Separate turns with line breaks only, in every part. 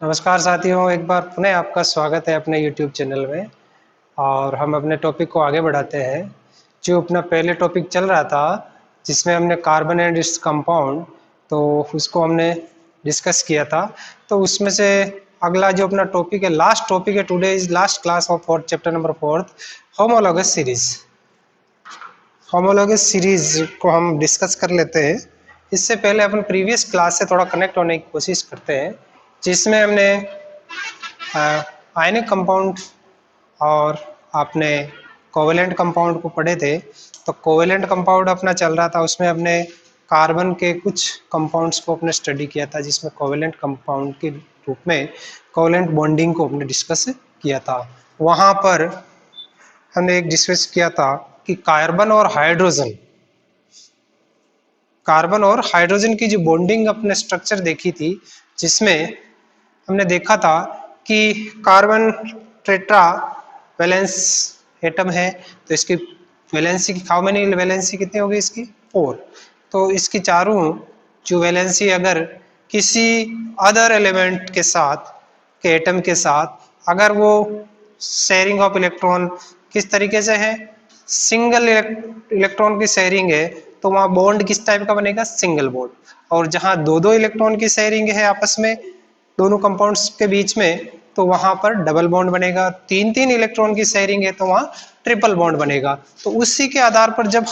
नमस्कार साथियों, एक बार पुनः आपका स्वागत है अपने YouTube चैनल में। और हम अपने टॉपिक को आगे बढ़ाते हैं। जो अपना पहले टॉपिक चल रहा था जिसमें हमने कार्बन एंड इट्स कंपाउंड, तो उसको हमने डिस्कस किया था। तो उसमें से अगला जो अपना टॉपिक है, लास्ट टॉपिक है today is last class of fourth chapter number 4, homologous series. Homologous series को हम डिस्कस कर लेते हैं। इससे पहले अपन प्रीवियस क्लास से थोड़ा कनेक्ट होने की कोशिश करते हैं, जिसमें हमने आयनिक कंपाउंड और आपने कोवेलेंट कंपाउंड को पढ़े थे। तो कोवेलेंट कंपाउंड अपना चल रहा था, उसमें हमने कार्बन के कुछ कंपाउंड्स को अपने स्टडी किया था, जिसमें कोवेलेंट कंपाउंड के रूप में कोवेलेंट बॉन्डिंग को हमने डिस्कस किया था। वहाँ पर हमने एक डिस्कस किया था कि कार्बन और हाइड्रोजन की जो बॉन्डिंग अपने स्ट्रक्चर देखी थी, जिसमें हमने देखा था कि कार्बन टेट्रा वैलेंस एटम है, तो इसकी वैलेंसी की हाउ मेनी वैलेंसी कितनी होगी इसकी 4। तो इसकी चारों जो वैलेंसी अगर किसी अदर एलिमेंट के साथ के एटम के साथ अगर वो शेयरिंग ऑफ इलेक्ट्रॉन किस तरीके से है, सिंगल इलेक्ट्रॉन की शेयरिंग है, तो वहाँ बॉन्ड किस टाइप का बनेगा, सिंगल बॉन्ड। और जहाँ दो दो इलेक्ट्रॉन की शेयरिंग है आपस में दोनों कंपाउंड्स के बीच में, तो वहां पर डबल बॉन्ड बनेगा। तीन तीन इलेक्ट्रॉन की शेयरिंग है तो वहां ट्रिपल बॉन्ड बनेगा। तो उसी के आधार पर जब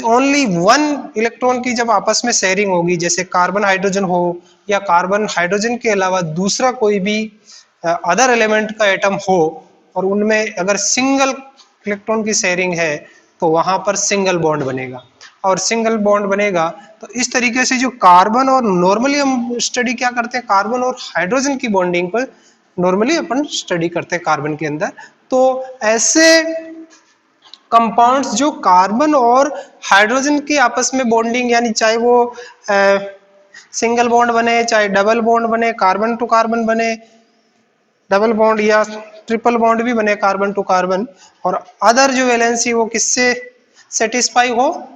ओनली वन इलेक्ट्रॉन की जब आपस में शेयरिंग होगी, जैसे कार्बन हाइड्रोजन हो या कार्बन हाइड्रोजन के अलावा दूसरा कोई भी अदर एलिमेंट का एटम हो, और उनमें अगर सिंगल इलेक्ट्रॉन की शेयरिंग है, तो वहां पर सिंगल बॉन्ड बनेगा। और सिंगल बॉन्ड बनेगा तो इस तरीके से जो कार्बन और नॉर्मली हम स्टडी क्या करते हैं, कार्बन और हाइड्रोजन की बॉन्डिंग पर नॉर्मली अपन स्टडी करते हैं कार्बन के अंदर। तो ऐसे कंपाउंड्स जो कार्बन और हाइड्रोजन की आपस में बॉन्डिंग, यानी चाहे वो सिंगल बॉन्ड बने चाहे डबल बॉन्ड बने, कार्बन टू कार्बन बने डबल बॉन्ड, या ट्रिपल बॉन्ड भी बने कार्बन टू कार्बन, और अदर जो वैलेंसी वो किससे सेटिस्फाई हो,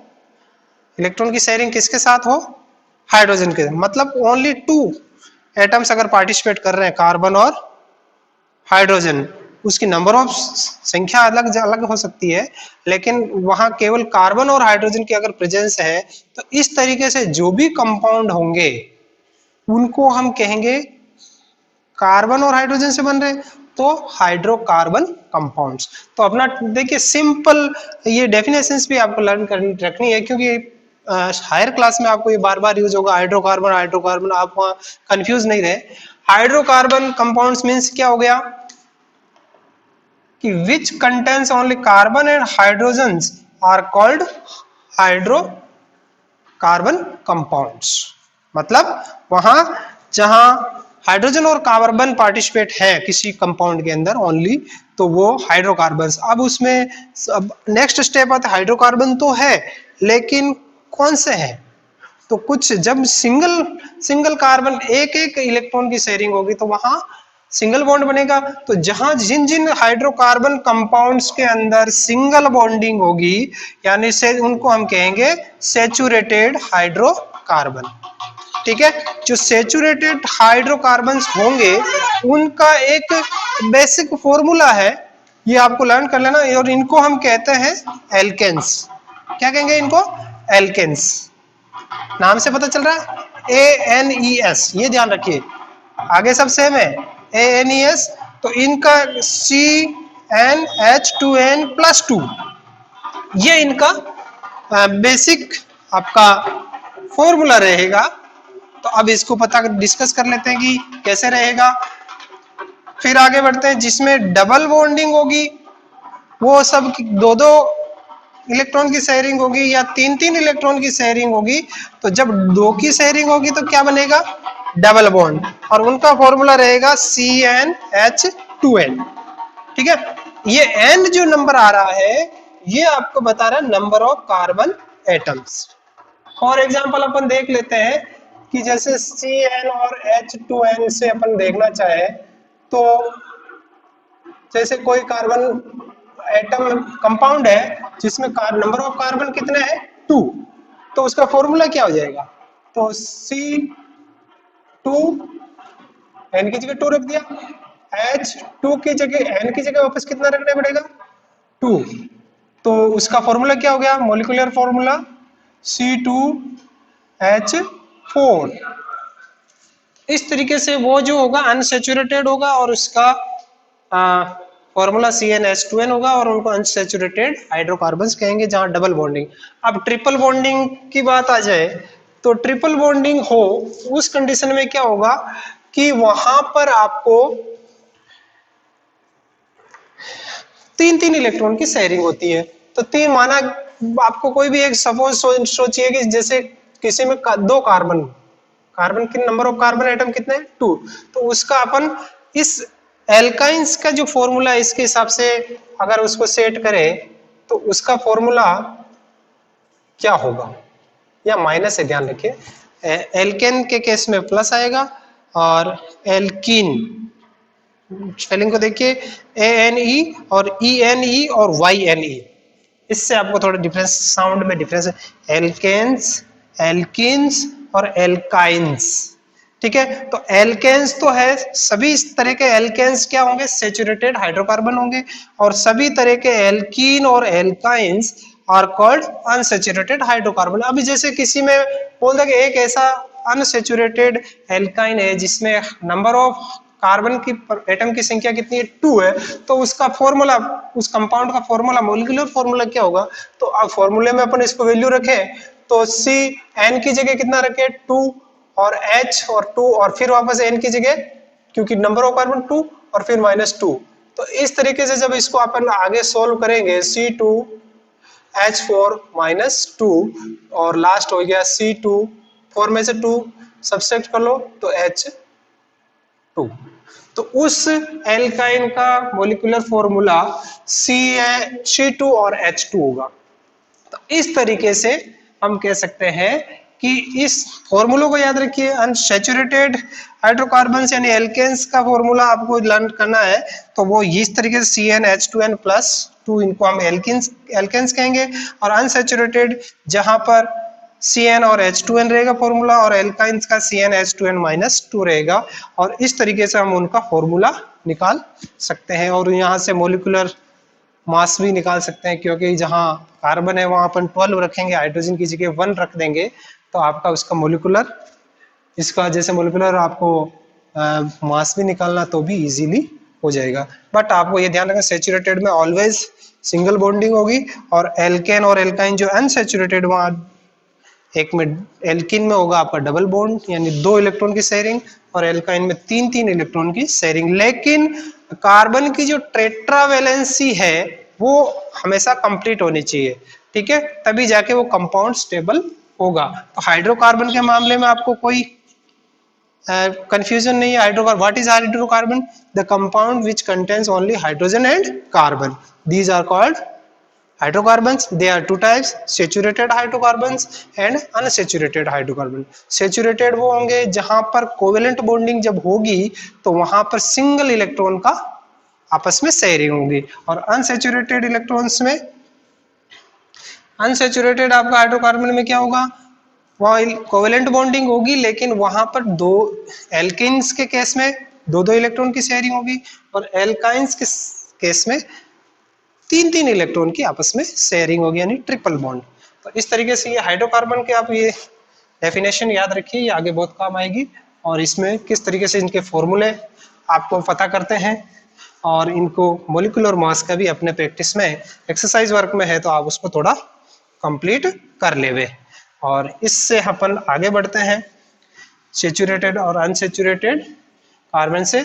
इलेक्ट्रॉन की शेयरिंग किसके साथ हो, हाइड्रोजन के। मतलब ओनली टू एटम्स अगर पार्टिसिपेट कर रहे हैं, कार्बन और हाइड्रोजन, उसकी नंबर ऑफ संख्या अलग अलग हो सकती है, लेकिन वहां केवल कार्बन और हाइड्रोजन की अगर प्रेजेंस है, तो इस तरीके से जो भी कंपाउंड होंगे उनको हम कहेंगे कार्बन और हाइड्रोजन से बन रहे, तो हाइड्रोकार्बन कंपाउंड्स। तो अपना देखिए सिंपल ये डेफिनेशंस भी आपको लर्न करनी रखनी है, क्योंकि हायर क्लास में आपको ये बार बार यूज होगा हाइड्रोकार्बन हाइड्रोकार्बन, आप वहां कंफ्यूज नहीं रहे। हाइड्रोकार्बन कंपाउंड्स मींस क्या हो गया कि which contains only carbon and hydrogens are called hydrocarbon compounds. मतलब वहां जहां हाइड्रोजन और कार्बन पार्टिसिपेट है किसी कंपाउंड के अंदर ओनली, तो वो हाइड्रोकार्बन्स। अब उसमें नेक्स्ट स्टेप आता है, हाइड्रोकार्बन तो है लेकिन कौन से हैं, तो कुछ जब सिंगल सिंगल कार्बन एक एक इलेक्ट्रॉन की शेयरिंग होगी तो वहां सिंगल बॉन्ड बनेगा। तो जहां जिन जिन हाइड्रोकार्बन कंपाउंड्स के अंदर सिंगल बॉन्डिंग होगी, यानी से उनको हम कहेंगे सेचुरेटेड हाइड्रोकार्बन। ठीक है, जो सेचुरेटेड हाइड्रोकार्बन्स होंगे उनका एक बेसिक फॉर्मूला है, ये आपको लर्न कर लेना, और इनको हम कहते हैं एल्केन्स। क्या कहेंगे इनको, एल्केन्स। नाम से पता चल रहा है, ANES, ये ध्यान रखिए, आगे सब सेम है, ANES। तो इनका CnH2n+2, ये इनका बेसिक आपका फॉर्मूला रहेगा। तो अब इसको पता डिस्कस कर लेते हैं कि कैसे रहेगा, फिर आगे बढ़ते हैं। जिसमें डबल बॉन्डिंग होगी वो सब दो दो इलेक्ट्रॉन की शेयरिंग होगी या तीन तीन इलेक्ट्रॉन की शेयरिंग होगी। तो जब दो की शेयरिंग होगी तो क्या बनेगा, डबल बॉन्ड, और उनका फॉर्मूला रहेगा CnH2n। ठीक है, ये n जो नंबर आ रहा है ये आपको बता रहा है number of carbon atoms. For example अपन देख लेते हैं कि जैसे Cn और H2n से अपन देखना चाहे, तो जैसे कोई कार्बन एटम कंपाउंड है जिसमें नंबर ऑफ कार्बन कितने हैं, 2, तो उसका फॉर्मूला क्या हो जाएगा, तो C2 n की जगह 2 रख दिया, H2 की जगह n की जगह वापस कितना रखना पड़ेगा 2। तो उसका फॉर्मूला क्या हो गया, मोलिकुलर फॉर्मूला C2H4। इस तरीके से वो जो होगा अनसैचुरेटेड होगा और उसका फॉर्मूला CnH2n होगा और उनको अनसैचुरेटेड हाइड्रोकार्बन्स कहेंगे जहां डबल बॉन्डिंग। अब ट्रिपल बॉन्डिंग की बात आ जाए तो ट्रिपल बॉन्डिंग हो उस कंडीशन में क्या होगा कि वहां पर आपको तीन तीन इलेक्ट्रॉन की शेयरिंग होती है। तो तीन माना आपको कोई भी एक सपोज सोचिए कि जैसे किसी में दो कार्बन, कार्बन के नंबर ऑफ कार्बन एटम कितने हैं 2। तो उसका अपन इस एल्काइंस का जो फॉर्मूला है इसके हिसाब से अगर उसको सेट करें तो उसका फॉर्मूला क्या होगा, या माइनस है ध्यान रखिए, एल्केन के केस में प्लस आएगा और एल्कीन स्पेलिंग को देखिए ANE और ENE और YNE, इससे आपको थोड़ा डिफरेंस साउंड में डिफरेंस है, एल्केन्स, एल्किन्स और एल्काइंस। ठीक है, तो एल्केन्स तो है, सभी इस तरह के एल्केन्स क्या होंगे सेचुरेटेड हाइड्रोकार्बन होंगे और सभी तरह के एल्कीन और alkynes are called unsaturated hydrocarbon. अभी जैसे किसी में बोल दे कि एक ऐसा अनसैचुरेटेड एल्काइन है जिसमें नंबर ऑफ कार्बन की एटम की संख्या कितनी है 2 है, तो उसका फॉर्मूला, उस कंपाउंड का फॉर्मूला, मोलिकुलर फॉर्मूला क्या होगा, तो अब फॉर्मूले में अपन इसको वैल्यू रखें तो CN की जगह कितना रखे 2 और H और 2 और फिर वापस N की जगह, क्योंकि नंबर ऑफ कार्बन 2 और फिर -2। तो इस तरीके से जब इसको अपन आगे सोल्व करेंगे C2H4 -2 और लास्ट हो गया C2, 4 में से 2 सब्सट्रैक्ट कर लो तो H2। तो उस एल्काइन का मोलिकुलर फॉर्मूला C2 और H2 होगा। तो इस तरीके से हम कह सकते हैं कि इस फॉर्मूलों को याद रखिए, अनसैचुरेटेड हाइड्रोकार्बन्स यानी एल्केन्स का फॉर्मूला आपको लर्न करना है तो वो इस तरीके से CnH2n+2, इनको हम एल्केन्स कहेंगे, और अनसैचुरेटेड जहां पर Cn और H2n रहेगा फॉर्मूला और एल्काइंस का CnH2n-2 रहेगा, और इस तरीके से हम उनका फॉर्मूला निकाल सकते हैं और यहाँ से मोलिकुलर मास भी निकाल सकते हैं, क्योंकि जहां कार्बन है वहां अपन 12 रखेंगे, हाइड्रोजन की जगह 1 रख देंगे तो आपका उसका मोलिकुलर, इसका जैसे मोलिकुलर आपको मास भी निकालना तो भी इजीली हो जाएगा। बट आपको ये ध्यान रखना सैचुरेटेड में ऑलवेज सिंगल बॉन्डिंग होगी और एल्केन और एल्काइन जो अनसैचुरेटेड वहां एक में एल्किन में होगा आपका डबल बॉन्ड यानी 2 इलेक्ट्रॉन की शेयरिंग और एल्काइन में 3 इलेक्ट्रॉन की शेयरिंग। लेकिन कार्बन की जो टेट्रावैलेंसी है वो हमेशा कंप्लीट होनी चाहिए, ठीक है, तभी जाके वो कंपाउंड स्टेबल होगा। तो हाइड्रोकार्बन के मामले में आपको कोई कंफ्यूजन नहीं है। Hydrocarbon, what is hydrocarbon, the compound which contains only hydrogen and carbon, these are called hydrocarbons. They are two types, saturated hydrocarbons and unsaturated hydrocarbon. Saturated वो होंगे जहां पर कोवेलेंट बॉन्डिंग जब होगी तो वहां पर सिंगल इलेक्ट्रॉन का आपस में शेयरिंग होगी, और अनसैचुरेटेड इलेक्ट्रॉन्स में, अनसैचुरेटेड आपका हाइड्रोकार्बन में क्या होगा, वहां कोवेलेंट बॉन्डिंग होगी लेकिन वहां पर दो एल्किन्स के केस में 2 इलेक्ट्रॉन की शेयरिंग होगी और एल्काइंस के केस में 3 इलेक्ट्रॉन की आपस में शेयरिंग होगी यानी ट्रिपल बॉन्ड। तो इस तरीके से ये हाइड्रोकार्बन के आप ये डेफिनेशन याद रखिए, ये आगे बहुत काम आएगी, और इसमें किस तरीके से इनके फॉर्मूले आपको पता करते हैं और इनको मोलिकुलर मास का भी अपने प्रैक्टिस में एक्सरसाइज वर्क में है तो आप उसको थोड़ा कंप्लीट कर लेवे। और इससे अपन आगे बढ़ते हैं सैचुरेटेड और अनसैचुरेटेड कार्बन से।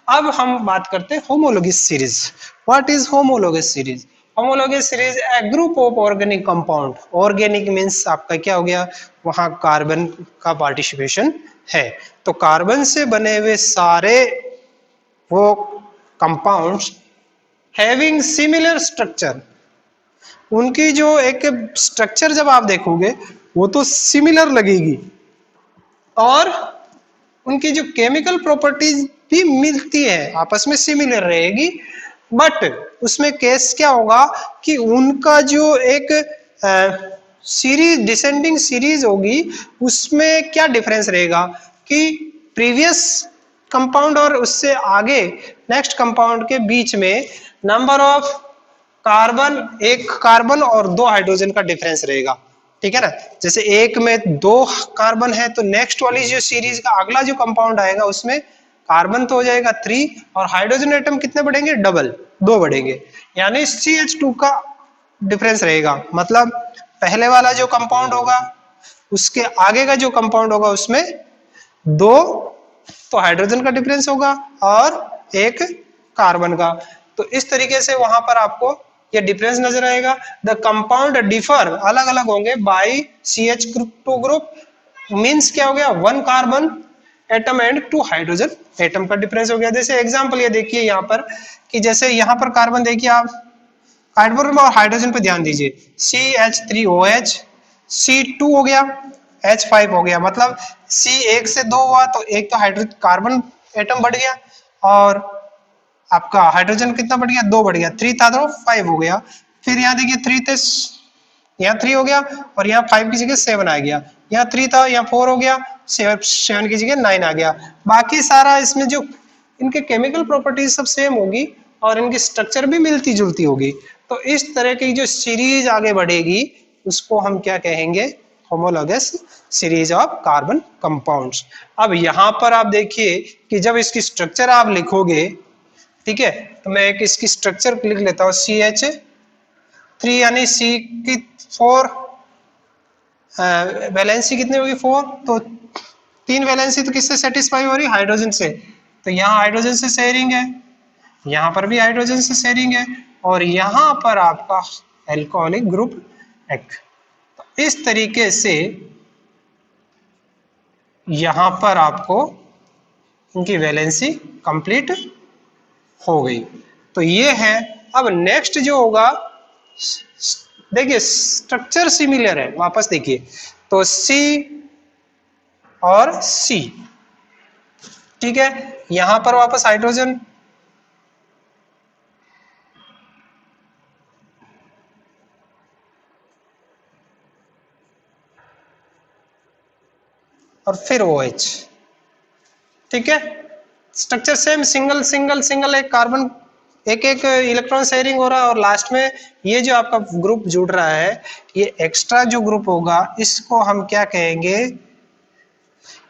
अब हम बात करते हैं homologous series. What is homologous series? Homologous series A group of organic compound, organic means आपका क्या हो गया, वहां कार्बन का पार्टिसिपेशन है, तो कार्बन से बने हुए सारे वो कंपाउंड्स हैविंग सिमिलर स्ट्रक्चर, उनकी जो एक स्ट्रक्चर जब आप देखोगे वो तो सिमिलर लगेगी और उनकी जो केमिकल प्रॉपर्टीज भी मिलती है, आपस में सिमिलर रहेगी, बट उसमें केस क्या होगा कि उनका जो एक सीरीज डिसेंडिंग सीरीज होगी उसमें क्या डिफरेंस रहेगा कि प्रीवियस कंपाउंड और उससे आगे नेक्स्ट कंपाउंड के बीच में नंबर ऑफ कार्बन, एक कार्बन और दो हाइड्रोजन का डिफरेंस रहेगा, ठीक है ना। जैसे एक में दो कार्बन है तो नेक्स्ट वाली जो सीरीज का अगला जो कंपाउंड आएगा उसमें कार्बन तो हो जाएगा 3 और हाइड्रोजन एटम कितने बढ़ेंगे, डबल, 2 बढ़ेंगे, यानी CH2 का डिफरेंस रहेगा। मतलब पहले वाला जो कंपाउंड होगा उसके आगे का जो कंपाउंड होगा उसमें 2 तो हाइड्रोजन का डिफरेंस होगा और एक कार्बन का। तो इस तरीके से वहां पर आपको ये डिफरेंस नजर आएगा। द कंपाउंड डिफर, अलग अलग होंगे बाई CH2 ग्रुप, मीन्स क्या हो गया, 1 carbon atom and 2 hydrogen atom का डिफरेंस हो गया। जैसे एग्जांपल ये देखिए यहाँ पर कि जैसे यहाँ पर कार्बन देखिए आप, कार्बन और हाइड्रोजन पे ध्यान दीजिए, CH3OH, C2 हो गया, H5 हो गया, मतलब C 1 से 2 हुआ तो एक तो हाइड्रोजन कार्बन एटम बढ़ गया और आपका हाइड्रोजन कितना बढ़ गया, 2 बढ़ गया, 3 था तो 5 हो गया। फिर यहाँ देखिए 3 थे, यहाँ 3 हो गया और यहाँ 5 की जगह 7 आ गया, यहाँ 3 था यहाँ 4 हो गया, 7 की जगह 9 आ गया। बाकी सारा इसमें जो इनके केमिकल प्रॉपर्टीज सब सेम होगी और इनकी स्ट्रक्चर भी मिलती जुलती होगी। तो इस तरह की जो सीरीज आगे बढ़ेगी उसको हम क्या कहेंगे, homologous series of carbon compounds. अब यहाँ पर आप देखिए कि जब इसकी स्ट्रक्चर आप लिखोगे, ठीक है, तो मैं एक इसकी स्ट्रक्चर लिख लेता हूँ, CH3 यानी C की 4 वैलेंसी कितनी होगी, 4, तो 3 वैलेंसी तो किससे सेटिस्फाई हो रही है, हाइड्रोजन से। तो यहाँ हाइड्रोजन से शेयरिंग है, यहाँ पर भी हाइड्रोजन से शेयरिंग है और यहाँ पर आपका एल्कोहलिक ग्रुप एक। तो इस तरीके से यहाँ पर आपको उनकी वैलेंसी कंप्लीट हो गई। तो ये है। अब नेक्स्ट जो होगा, देखिए स्ट्रक्चर सिमिलर है, वापस देखिए तो C और C, ठीक है, यहां पर वापस हाइड्रोजन, और फिर OH, ठीक है, structure same, single single single, एक कार्बन एक एक इलेक्ट्रॉन शेयरिंग हो रहा है और लास्ट में ये जो आपका ग्रुप जुड़ रहा है, ये एक्स्ट्रा जो ग्रुप होगा इसको हम क्या कहेंगे,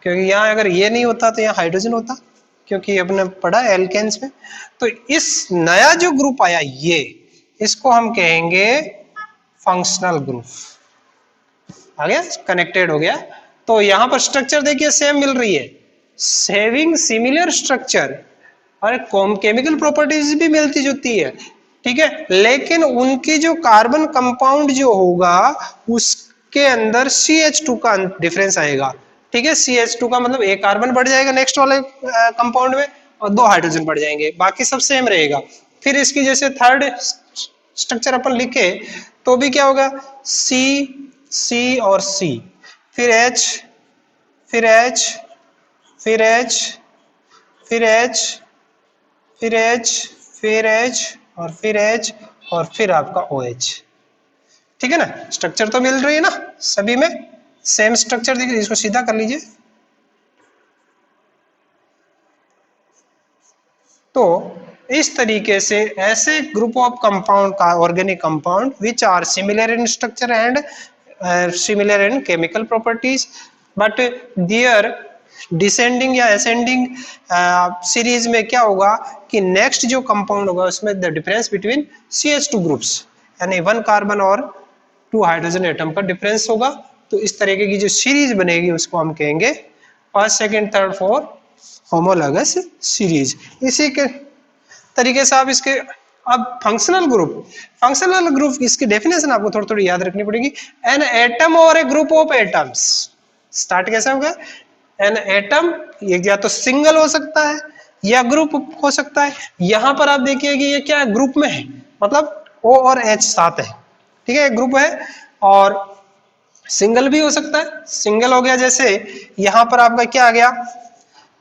क्योंकि यहाँ अगर ये नहीं होता तो यहाँ हाइड्रोजन होता, क्योंकि अपने पढ़ा है एल्केन्स में। तो इस नया जो ग्रुप आया ये, इसको हम कहेंगे फंक्शनल ग्रुप, आ गया, कनेक्टेड हो गया। तो यहाँ पर स्ट्रक्चर देखिए सेम मिल रही है, सेविंग सिमिलर स्ट्रक्चर और केमिकल प्रॉपर्टीज भी मिलती जुलती है, ठीक है, लेकिन उनकी जो कार्बन कंपाउंड जो होगा उसके अंदर CH2 का डिफरेंस आएगा, ठीक है। CH2 का मतलब एक कार्बन बढ़ जाएगा नेक्स्ट वाले कंपाउंड में और 2 हाइड्रोजन बढ़ जाएंगे, बाकी सब सेम रहेगा। फिर इसकी जैसे थर्ड स्ट्रक्चर अपन लिखे तो भी क्या होगा, C और C, फिर H, फिर H, फिर H, फिर H, फिर H, फिर H और फिर H और फिर आपका OH, ठीक है ना। स्ट्रक्चर तो मिल रही है ना, सभी में सेम स्ट्रक्चर दिख रही है। इसको सीधा कर लीजिए। तो इस तरीके से ऐसे ग्रुप ऑफ कंपाउंड का organic compound which are similar in structure and similar in chemical properties but their descending या असेंडिंग सीरीज में क्या होगा कि नेक्स्ट जो कंपाउंड होगा उसमें the difference between CH2 groups यानी 1 कार्बन और 2 हाइड्रोजन एटम का डिफरेंस होगा। तो इस तरीके की जो सीरीज बनेगी उसको हम कहेंगे first, second, third, fourth homologous series. इसी के तरीके से आप इसके, अब फंक्शनल ग्रुप इसकी डेफिनेशन आपको थोड़ी थोड़ी याद रखनी पड़ेगी। एन एटम और ए ग्रुप ऑफ एटम्स, स्टार्ट कैसे होगा, एन एटम ये या तो सिंगल हो सकता है या ग्रुप हो सकता है। यहां पर आप देखिए कि ये क्या ग्रुप में है, मतलब O और H साथ है, ठीक है, ग्रुप है। और सिंगल भी हो सकता है, सिंगल हो गया जैसे यहां पर आपका क्या आ गया,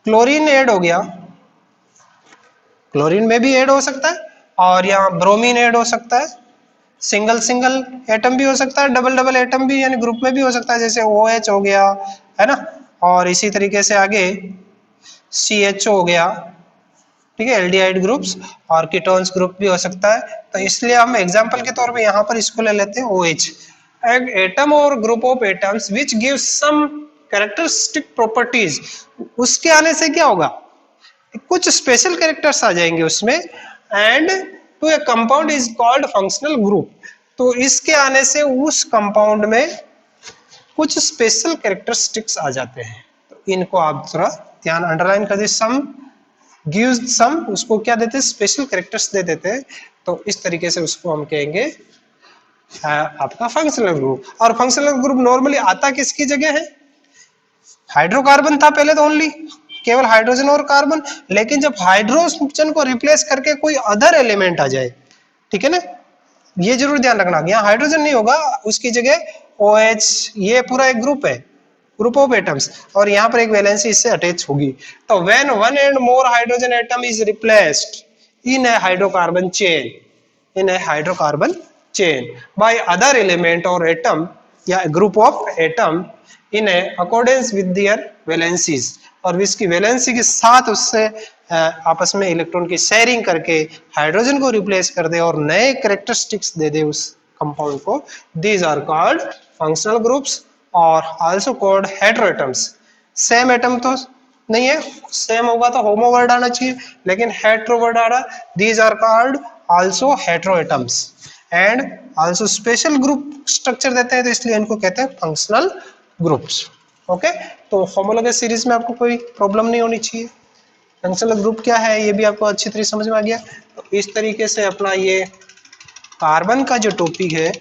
क्लोरीन ऐड हो गया, क्लोरीन में भी ऐड हो सकता है और यहाँ ब्रोमीन ऐड हो सकता है। सिंगल सिंगल एटम भी हो सकता है, डबल डबल एटम भी यानी ग्रुप में भी हो सकता है, जैसे OH हो गया, है ना। और इसी तरीके से आगे CHO हो गया, ठीक है, एल्डिहाइड ग्रुप्स, और कीटोन्स ग्रुप भी हो सकता है। तो इसलिए हम एग्जांपल के तौर पे यहाँ पर इसको ले लेते हैं OH, एग एटम और group of atoms which give some characteristic properties. उसके आने से क्या होगा, कुछ स्पेशल कैरेक्टर्स आ जाएंगे उसमें, and to a compound is called functional group. तो इसके आने से उस कंपाउंड में कुछ स्पेशल कैरेक्टरिस्टिक्स आ जाते हैं। तो इनको आप थोड़ा ध्यान अंडरलाइन कर दीजिए। सम गिव्स सम, उसको क्या देते हैं, स्पेशल कैरेक्टर्स दे देते हैं। तो इस तरीके से उसको हम कहेंगे आपका फंक्शनल ग्रुप। और फंक्शनल ग्रुप नॉर्मली आता किसकी जगह है, हाइड्रोकार्बन था पहले तो ओनली, केवल हाइड्रोजन और कार्बन, लेकिन जब हाइड्रोजन को रिप्लेस करके कोई अदर एलिमेंट आ जाए, ठीक है ना, ये जरूर ध्यान रखना, यहाँ हाइड्रोजन नहीं होगा, उसकी जगह OH, ये पूरा एक ग्रुप है, ग्रुप ऑफ एटम्स, और यहाँ पर एक वैलेंसी इससे अटैच होगी। तो when one and more hydrogen atom is replaced in A hydrocarbon chain, in A hydrocarbon chain by other element और एटम या group of atom in A accordance with their valencies, और इसकी valency के साथ उससे आपस में इलेक्ट्रॉन की शेयरिंग करके हाइड्रोजन को रिप्लेस कर दे और नए कैरेक्टरिस्टिक्स दे दे उस कंपाउंड को, these are called functional groups और also called heteroatoms. Same atom तो नहीं है, सेम होगा तो होमो वर्ड आना चाहिए, लेकिन हेटेरो वर्ड आ रहा, these are called also heteroatoms and also special group structure देते हैं, तो इसलिए इनको कहते हैं फंक्शनल ग्रुप्स। ओके, तो होमोलोगस सीरीज में आपको कोई प्रॉब्लम नहीं होनी चाहिए। फंक्शनल ग्रुप क्या है ये भी आपको अच्छी तरह समझ में आ गया। तो इस तरीके से अपना ये कार्बन का जो टॉपिक है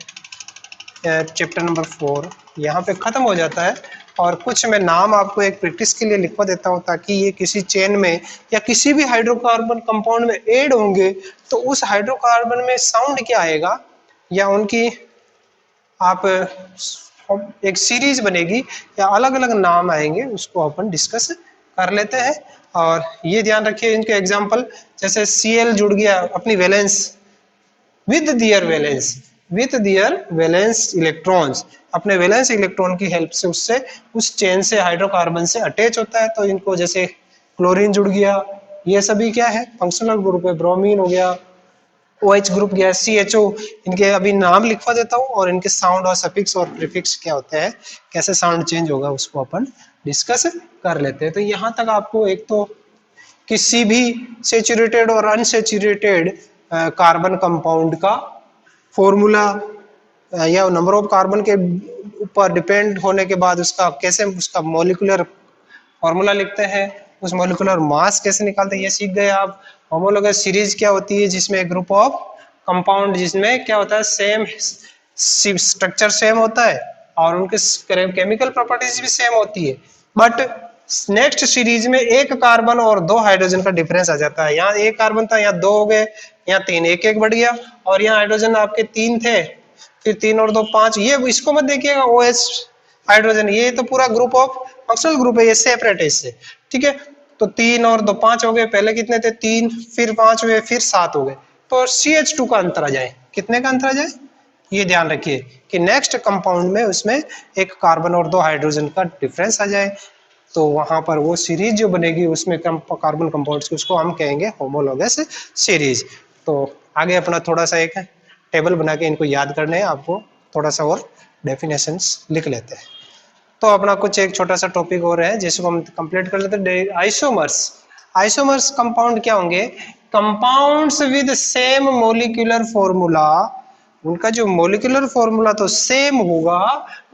चैप्टर नंबर 4 यहाँ पे खत्म हो जाता है। और कुछ मैं नाम आपको एक प्रैक्टिस के लिए लिखवा देता हूँ, ताकि ये किसी चेन में या किसी भी हाइड्रोकार्बन कंपाउंड में ऐड होंगे तो उस हाइड्रोकार्बन में साउंड क्या आएगा, या उनकी आप एक सीरीज बनेगी या अलग अलग नाम आएंगे, उसको अपन डिस्कस कर लेते हैं। और ये ध्यान रखिए इनके एग्जाम्पल, जैसे Cl जुड़ गया अपनी valence with their valence, with their valence electrons, अपने वैलेंस इलेक्ट्रॉन की हेल्प से उससे उस चेन से हाइड्रोकार्बन से अटैच होता है। तो इनको जैसे क्लोरीन जुड़ गया, ये सभी क्या है, फंक्शनल ग्रुप है। ब्रोमीन हो गया, OH ग्रुप गया, CHO, इनके अभी नाम लिखवा देता हूँ और इनके साउंड और सफिक्स और प्रीफिक्स क्या होते हैं, कैसे साउंड चेंज होगा, उसको अपन डिस्कस कर लेते हैं। तो यहाँ तक आपको एक तो किसी भी सेचुरेटेड और अनसेचुरेटेड कार्बन कंपाउंड का फॉर्मूला या नंबर ऑफ कार्बन के ऊपर डिपेंड होने के बाद उसका कैसे उसका मॉलिक्यूलर फॉर्मूला लिखते हैं, उस मॉलिक्यूलर मास कैसे निकालते हैं, ये सीख गए आप। होमोलोगस सीरीज क्या होती है, जिसमें ग्रुप ऑफ कंपाउंड जिसमें क्या होता है, सेम स्ट्रक्चर सेम होता है और उनके केमिकल प्रॉपर्टीज भी सेम होती है, बट नेक्स्ट सीरीज में एक कार्बन और दो हाइड्रोजन का डिफरेंस आ जाता है। यहाँ एक कार्बन था, यहाँ दो हो गए, यहाँ तीन, एक एक बढ़ गया, और यहाँ हाइड्रोजन आपके तीन थे, फिर तीन और दो पांच। ये इसको मत देखिएगा OH हाइड्रोजन, ये तो पूरा ग्रुप ऑफ फंक्शनल ग्रुप है, ये सेपरेट है इससे, ठीक है। तो तीन और दो पांच हो गए, पहले कितने थे, तीन, फिर पांच हुए, फिर सात हो गए। तो CH2 का अंतर आ जाए, कितने का अंतर आ जाए, ये ध्यान रखिए कि नेक्स्ट कंपाउंड में उसमें एक कार्बन और दो हाइड्रोजन का डिफरेंस आ जाए, तो वहां पर वो सीरीज जो बनेगी उसमें कार्बन कंपाउंड्स, उसको हम कहेंगे होमोलोगस सीरीज। तो आगे अपना थोड़ा सा एक टेबल बना के इनको याद करने हैं आपको, थोड़ा सा और डेफिनेशंस लिख लेते हैं। तो अपना कुछ एक छोटा सा टॉपिक और है जिसको हम कंप्लीट कर लेते हैं। आइसोमर्स, आइसोमर्स कंपाउंड क्या होंगे, compounds with same molecular formula, उनका जो मोलिकुलर फॉर्मूला तो सेम होगा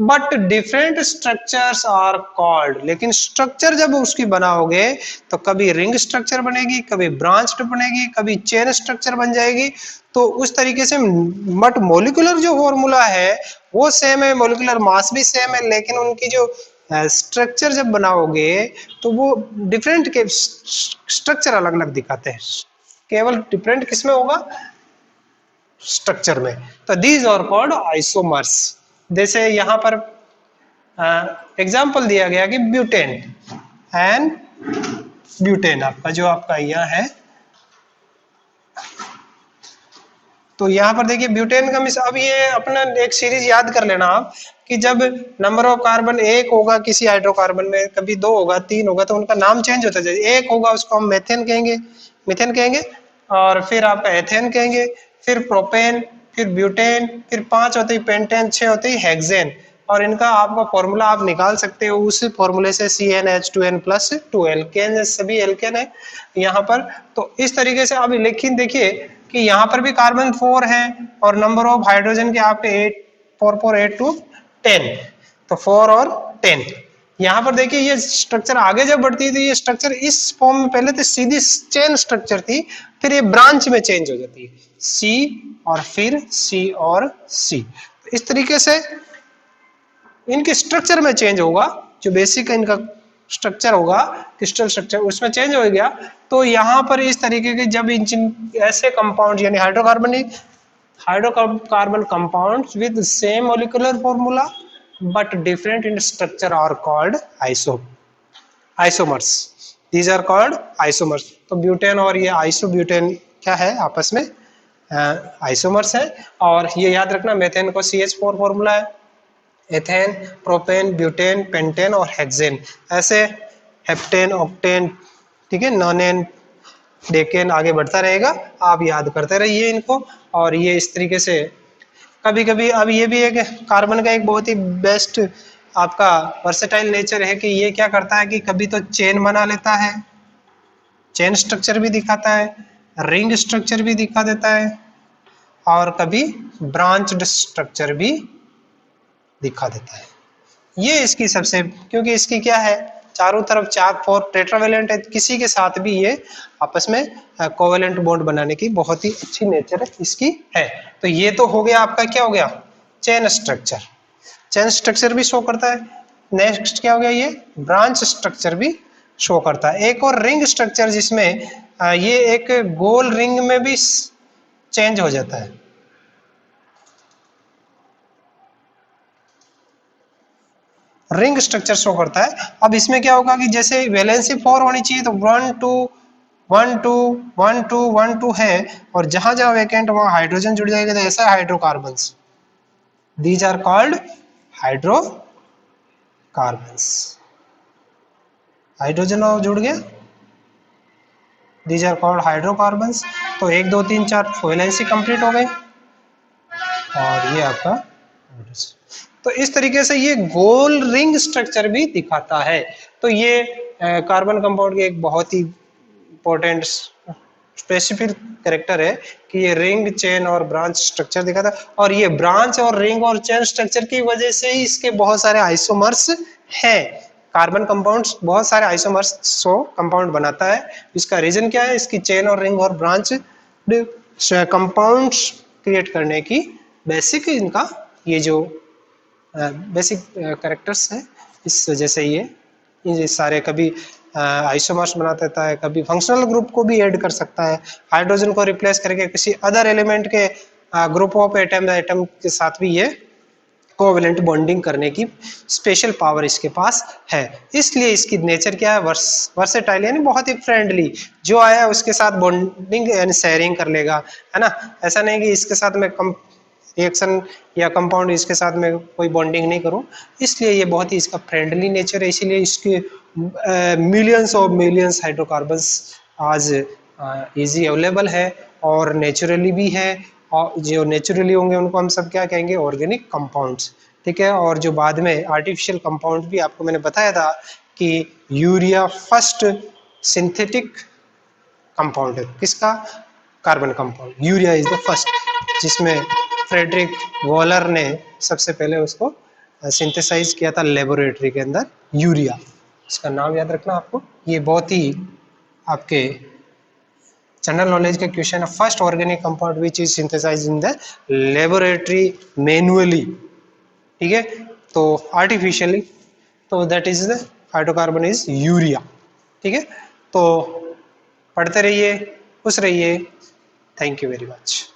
but different structures are called, लेकिन स्ट्रक्चर जब उसकी बनाओगे तो कभी रिंग स्ट्रक्चर बनेगी, कभी ब्रांच्ड बनेगी, कभी चेन स्ट्रक्चर बन जाएगी। तो उस तरीके से बट मोलिकुलर जो फॉर्मूला है वो सेम है, मोलिकुलर मास भी सेम है, लेकिन उनकी जो स्ट्रक्चर जब बनाओगे तो वो डिफरेंट के स्ट्रक्चर अलग अलग दिखाते हैं, केवल डिफरेंट किसमें होगा, स्ट्रक्चर में। तो दीज आर कॉल्ड आइसोमर्स। जैसे यहां पर एग्जांपल दिया गया कि ब्यूटेन एंड ब्यूटेन, आपका जो आपका यह है, तो यहां पर देखिए ब्यूटेन का मिस, अब ये अपना एक सीरीज याद कर लेना आप कि जब नंबर ऑफ कार्बन एक होगा किसी हाइड्रोकार्बन में, कभी 2 होगा 3 होगा, तो उनका नाम चेंज होता जाए। एक होगा उसको हम मीथेन कहेंगे, और फिर आपका एथेन कहेंगे, फिर प्रोपेन, फिर ब्यूटेन, फिर 5 होते ही पेंटेन, 6 होते ही हेक्सेन। और इनका आपका फॉर्मूला आप निकाल सकते हो उस फॉर्मूले से, CnH2n+2 एल्केन, सभी एल्केन है यहाँ पर। तो इस तरीके से अब लेकिन देखिए कि यहाँ पर भी कार्बन 4 है और नंबर ऑफ हाइड्रोजन के आपके 8, 4 4 8 to 10, तो 4 और 10। यहाँ पर देखिए ये स्ट्रक्चर आगे जब बढ़ती है तो ये स्ट्रक्चर इस फॉर्म में पहले तो सीधी चेन स्ट्रक्चर थी, फिर ये ब्रांच में चेंज हो जाती है, C और फिर C और C। इस तरीके से इनके स्ट्रक्चर में चेंज होगा, जो बेसिक इनका स्ट्रक्चर होगा क्रिस्टल स्ट्रक्चर उसमें चेंज हो गया। तो यहाँ पर इस तरीके के जब ऐसे कंपाउंड यानी hydrocarbon compounds with same molecular formula but different in structure are called isomers. These are called isomers. तो ब्यूटेन और ये आइसोब्यूटेन क्या है आपस में आइसोमर्स है। और ये याद रखना मेथेन को CH4 फॉर्मूला है, एथेन, प्रोपेन, ब्यूटेन, पेंटेन और हेक्सेन, ऐसे हेप्टेन, ऑक्टेन, ठीक है, नोनेन, डेकेन आगे बढ़ता रहेगा, आप याद करते रहिए इनको। और ये इस तरीके से कभी कभी, अब ये भी एक कार्बन का एक बहुत ही बेस्ट आपका वर्सेटाइल नेचर है कि ये क्या करता है कि कभी तो चेन बना लेता है, चेन स्ट्रक्चर भी दिखाता है, रिंग स्ट्रक्चर भी दिखा देता है, और कभी ब्रांच्ड स्ट्रक्चर भी दिखा देता है। ये इसकी सबसे, क्योंकि इसकी क्या है चारों तरफ 4 टेट्रावेलेंट है, किसी के साथ भी ये आपस में कोवेलेंट बॉन्ड बनाने की बहुत ही अच्छी नेचर इसकी है। तो ये तो हो गया आपका, क्या हो गया, चेन स्ट्रक्चर, चेन स्ट्रक्चर भी शो करता है। नेक्स्ट क्या हो गया, ये ब्रांच स्ट्रक्चर भी शो करता है। एक और रिंग स्ट्रक्चर जिसमें ये एक गोल रिंग में भी चेंज हो जाता है, रिंग स्ट्रक्चर शो करता है। अब इसमें क्या होगा कि जैसे वैलेंसी 4 होनी चाहिए तो 1 2 1 2 1 2 1 2 है, और जहां जहां वैकेंट वहां हाइड्रोजन जुड़ जाएगा, तो ऐसा hydrocarbons, these are called hydrocarbons. Hydrogen और जुड़ गया, दीज आर कॉल्ड हाइड्रोकार्बन्स। तो 1 2 3 4 वैलेंसी कंप्लीट हो गई, और ये आपका, तो इस तरीके से ये गोल रिंग स्ट्रक्चर भी दिखाता है। तो ये कार्बन कंपाउंड की एक बहुत ही इंपॉर्टेंट स्पेसिफिक कैरेक्टर है कि ये रिंग, चेन और ब्रांच स्ट्रक्चर दिखाता है। और ये ब्रांच और रिंग और चेन स्ट्रक्चर की वजह से ही इसके बहुत सारे आइसोमर्स हैं। कार्बन कंपाउंड्स बहुत सारे आइसोमर्स सो कंपाउंड बनाता है। इसका रीजन क्या है, इसकी चेन और रिंग और ब्रांच कंपाउंड्स क्रिएट करने की बेसिक इनका ये जो बेसिक कैरेक्टर्स है, इस वजह से ये सारे कभी आइसोमर्स बना देता है, कभी फंक्शनल ग्रुप को भी ऐड कर सकता है, हाइड्रोजन को रिप्लेस करके किसी अदर एलिमेंट के ग्रुप ऑफ एटम के साथ भी ये कोवेलेंट बॉन्डिंग करने की स्पेशल पावर इसके पास है। इसलिए इसकी नेचर क्या है, वर्सेटाइल यानी बहुत ही फ्रेंडली, जो आया उसके साथ बॉन्डिंग यानी शेयरिंग कर लेगा, है ना। ऐसा नहीं कि इसके साथ में रिएक्शन या कंपाउंड इसके साथ में कोई बॉन्डिंग नहीं करूं। इसलिए ये बहुत ही इसका फ्रेंडली नेचर है, इसीलिए इसके मिलियंस हाइड्रोकार्बन्स आज इजी अवेलेबल है और नेचुरली भी है। और जो नेचुरली होंगे उनको हम सब क्या कहेंगे, ऑर्गेनिक कंपाउंड्स, ठीक है। और जो बाद में आर्टिफिशियल कंपाउंड भी आपको मैंने बताया था कि यूरिया फर्स्ट सिंथेटिक कंपाउंड है, किसका, carbon compound, urea is the first, जिसमें फ्रेडरिक वॉलर ने सबसे पहले उसको सिंथेसाइज किया था लेबोरेटरी के अंदर, यूरिया, इसका नाम याद रखना आपको। ये बहुत ही आपके जनरल नॉलेज का क्वेश्चन है, first organic compound which is synthesize in the laboratory manually, ठीक है, तो आर्टिफिशियली, तो that is the hydrocarbon is urea, ठीक है। तो पढ़ते रहिए, खुश रहिए, थैंक यू वेरी मच।